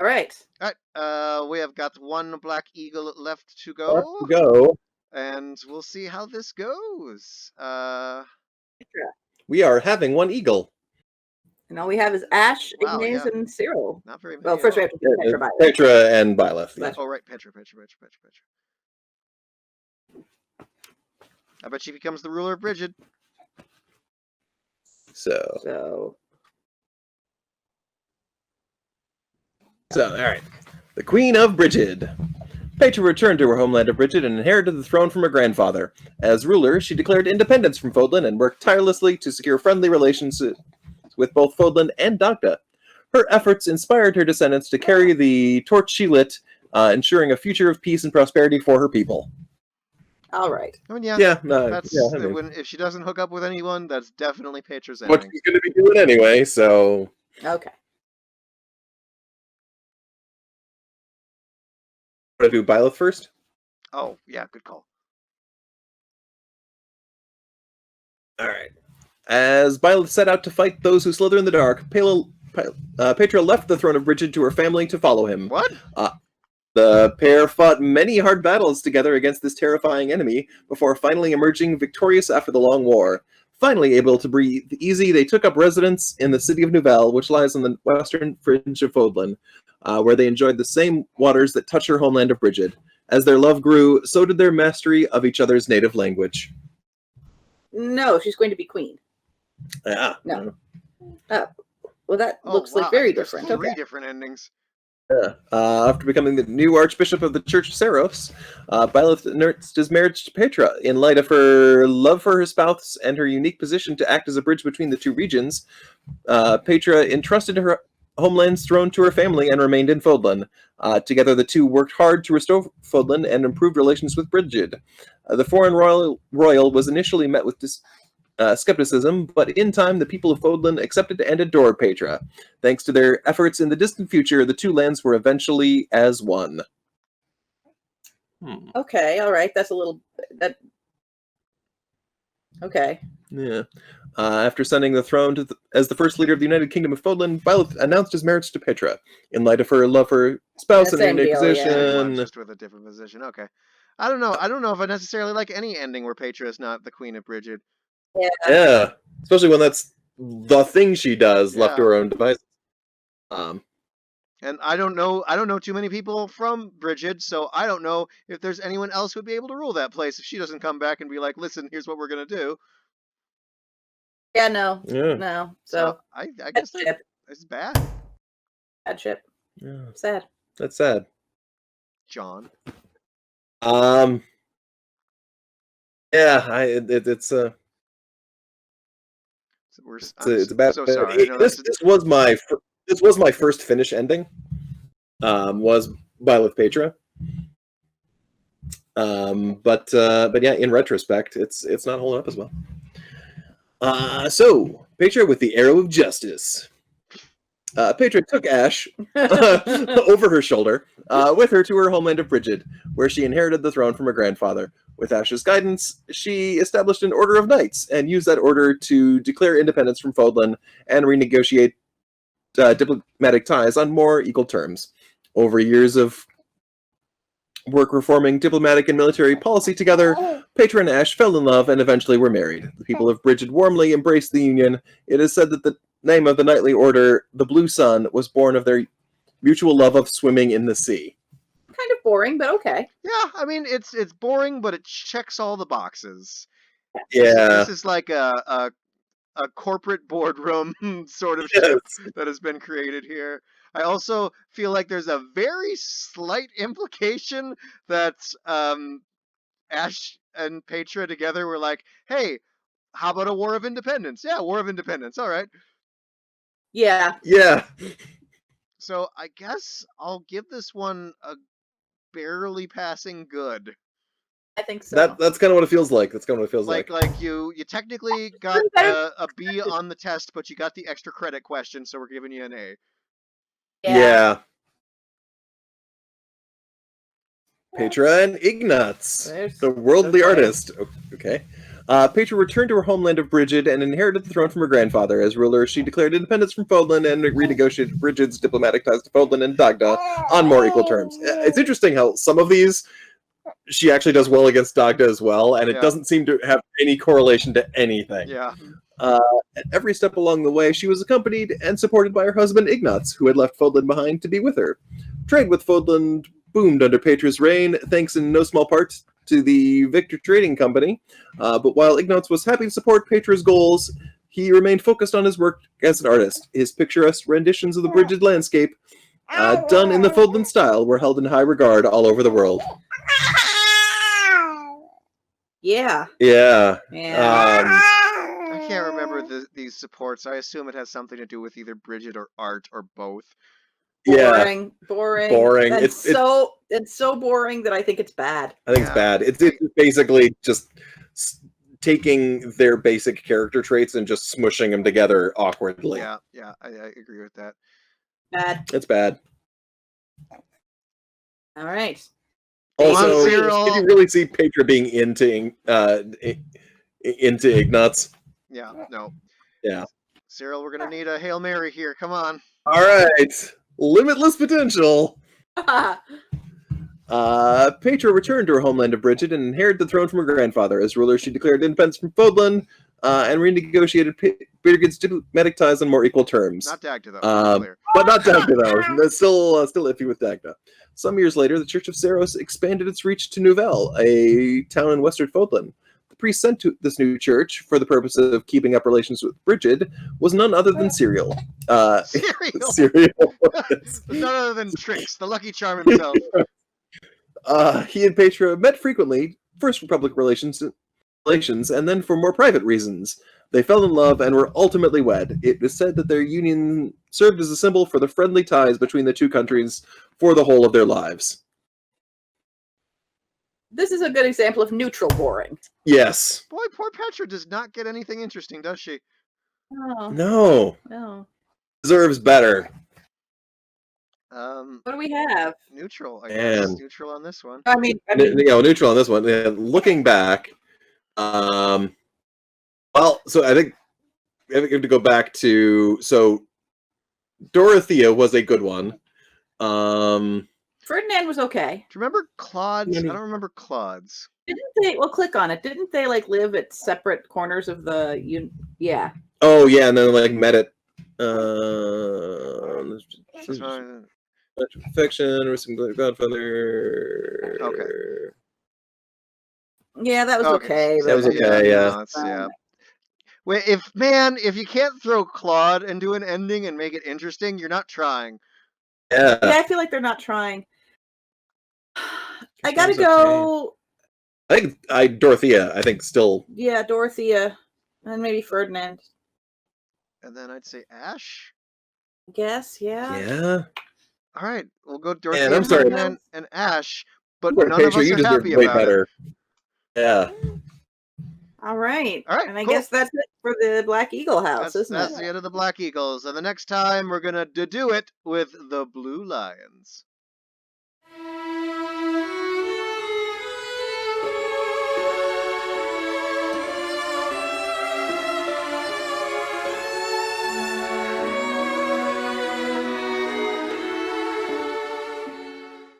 right. All right. We have got one black eagle left to Let's go, go. and we'll see how this goes. We are having one eagle. And all we have is Ash, Wow, Ignace, yeah. and Cyril. Not very many. Well, first we have to do Petra by Petra and Byleth. Yeah. Oh, right, Petra. I bet she becomes the ruler of Brigid. So, all right. The Queen of Brigid. Petra returned to her homeland of Brigid and inherited the throne from her grandfather. As ruler, she declared independence from Fodlan and worked tirelessly to secure friendly relations with both Fodlan and Dagda. Her efforts inspired her descendants to carry the torch she lit, ensuring a future of peace and prosperity for her people. All right. I mean, yeah. If she doesn't hook up with anyone, that's definitely Petra's ending. What she's going to be doing anyway, so... Okay. Want to do Byleth first? Oh, yeah, good call. All right. As Byleth set out to fight those who slither in the dark, Petra left the throne of Brigid to her family to follow him. What? The pair fought many hard battles together against this terrifying enemy before finally emerging victorious after the long war. Finally able to breathe easy, they took up residence in the city of Nouvelle, which lies on the western fringe of Fodlan, where they enjoyed the same waters that touch her homeland of Brigid. As their love grew, so did their mastery of each other's native language. No, she's going to be queen. Yeah. No. Well, that looks like very different. Three different endings. Yeah. After becoming the new Archbishop of the Church of Seros, Byleth announced his marriage to Petra. In light of her love for her spouse and her unique position to act as a bridge between the two regions, Petra entrusted her homeland's throne to her family and remained in Fodlan. Together, the two worked hard to restore Fodlan and improved relations with Brigid. The foreign royal was initially met with skepticism, but in time, the people of Fodlan accepted and adored Petra. Thanks to their efforts in the distant future, the two lands were eventually as one. Okay, all right. That's a little... Okay. Yeah. After sending the throne as the first leader of the United Kingdom of Fodlan, Byleth announced his marriage to Petra. In light of her love for her spouse and her unique position... Just with a different position. Okay. I don't know if I necessarily like any ending where Petra is not the Queen of Brigid. Yeah. Especially when that's the thing she does, left to her own devices. And I don't know too many people from Brigid, so I don't know if there's anyone else who would be able to rule that place if she doesn't come back and be like, listen, here's what we're going to do. Yeah, no. Yeah. No. So I guess it's bad. Bad ship. Yeah. Sad. That's sad. John. Yeah, it's a bad. So sorry. This was my first Finnish ending. Was Byleth Petra. But yeah, in retrospect, it's not holding up as well. So Petra with the arrow of justice. Petra took Ash over her shoulder with her to her homeland of Brigid, where she inherited the throne from her grandfather. With Ash's guidance, she established an order of knights and used that order to declare independence from Fodlan and renegotiate diplomatic ties on more equal terms. Over years of work reforming diplomatic and military policy together, Petra and Ash fell in love and eventually were married. The people of Brigid warmly embraced the union. It is said that the name of the knightly order, the Blue Sun, was born of their mutual love of swimming in the sea. Kind of boring, but okay. Yeah, I mean it's boring, but it checks all the boxes. Yeah, this is like a corporate boardroom sort of ship that has been created here. I also feel like there's a very slight implication that Ash and Petra together were like, hey, how about a War of Independence? Yeah, War of Independence. All right. Yeah. Yeah. So I guess I'll give this one a barely passing good. I think so. That's kind of what it feels like. That's kind of what it feels like. Like you technically got a B on the test, but you got the extra credit question, so we're giving you an A. Yeah. Petra and Ignatz, the worldly artist. Okay. Petra returned to her homeland of Brigid and inherited the throne from her grandfather. As ruler, she declared independence from Fodlan and renegotiated Brigid's diplomatic ties to Fodlan and Dagda on more equal terms. It's interesting how some of these she actually does well against Dagda as well, and it doesn't seem to have any correlation to anything. Yeah. At every step along the way, she was accompanied and supported by her husband Ignaz, who had left Fodlan behind to be with her. Trade with Fodlan boomed under Petra's reign, thanks in no small part to the Victor Trading Company. But while Ignaz was happy to support Petra's goals, he remained focused on his work as an artist. His picturesque renditions of the Brigid landscape, done in the Fodlan style, were held in high regard all over the world. Yeah. Yeah. I can't remember these supports. I assume it has something to do with either Brigid or art or both. Boring. Boring. It's so boring that I think it's bad. I think it's bad. It's basically just taking their basic character traits and just smushing them together awkwardly. Yeah, I agree with that. Bad. It's bad. All right. Also, can you really see Petra being into Ignaz? Yeah, no. Yeah. Cyril, we're gonna need a Hail Mary here. Come on. All right. Limitless potential. Petra returned to her homeland of Brigid and inherited the throne from her grandfather. As ruler, she declared independence from Fodlan and renegotiated Brigid's diplomatic ties on more equal terms. Not Dagda, though. But not Dagda, though. That's still iffy with Dagda. Some years later, the Church of Saros expanded its reach to Nouvelle, a town in western Fodlan. The priest sent to this new church for the purpose of keeping up relations with Brigid was none other than Cyril. Cyril? None other than Trix, the Lucky Charm himself. He and Petra met frequently, first for public relations and then for more private reasons. They fell in love and were ultimately wed. It is said that their union served as a symbol for the friendly ties between the two countries for the whole of their lives. This is a good example of neutral boring. Yes. Boy, poor Petra does not get anything interesting, does she? No. Deserves better. What do we have? Neutral, I guess. Neutral on this one. I mean, neutral on this one. Looking back, well, so I think we have to go back to Dorothea was a good one. Ferdinand was okay. Do you remember Claude's? I don't remember Claude's. Didn't they? Well, click on it. Didn't they live at separate corners of the? Yeah. Oh yeah, and then met at Perfection or some Godfather. Okay. Yeah, that was okay. That was okay. Yeah. Wait, if you can't throw Claude into an ending and make it interesting, you're not trying. Yeah. I feel like they're not trying. I gotta go. I think Dorothea. I think still. Yeah, Dorothea, and maybe Ferdinand. And then I'd say Ash. I guess, yeah. Yeah. All right, we'll go Dorothea. I'm sorry, and Ash, but none of us are happy about it. Yeah. All right. And I cool. guess that's it for the Black Eagle House, isn't it? That's the end of the Black Eagles. And the next time we're gonna do it with the Blue Lions.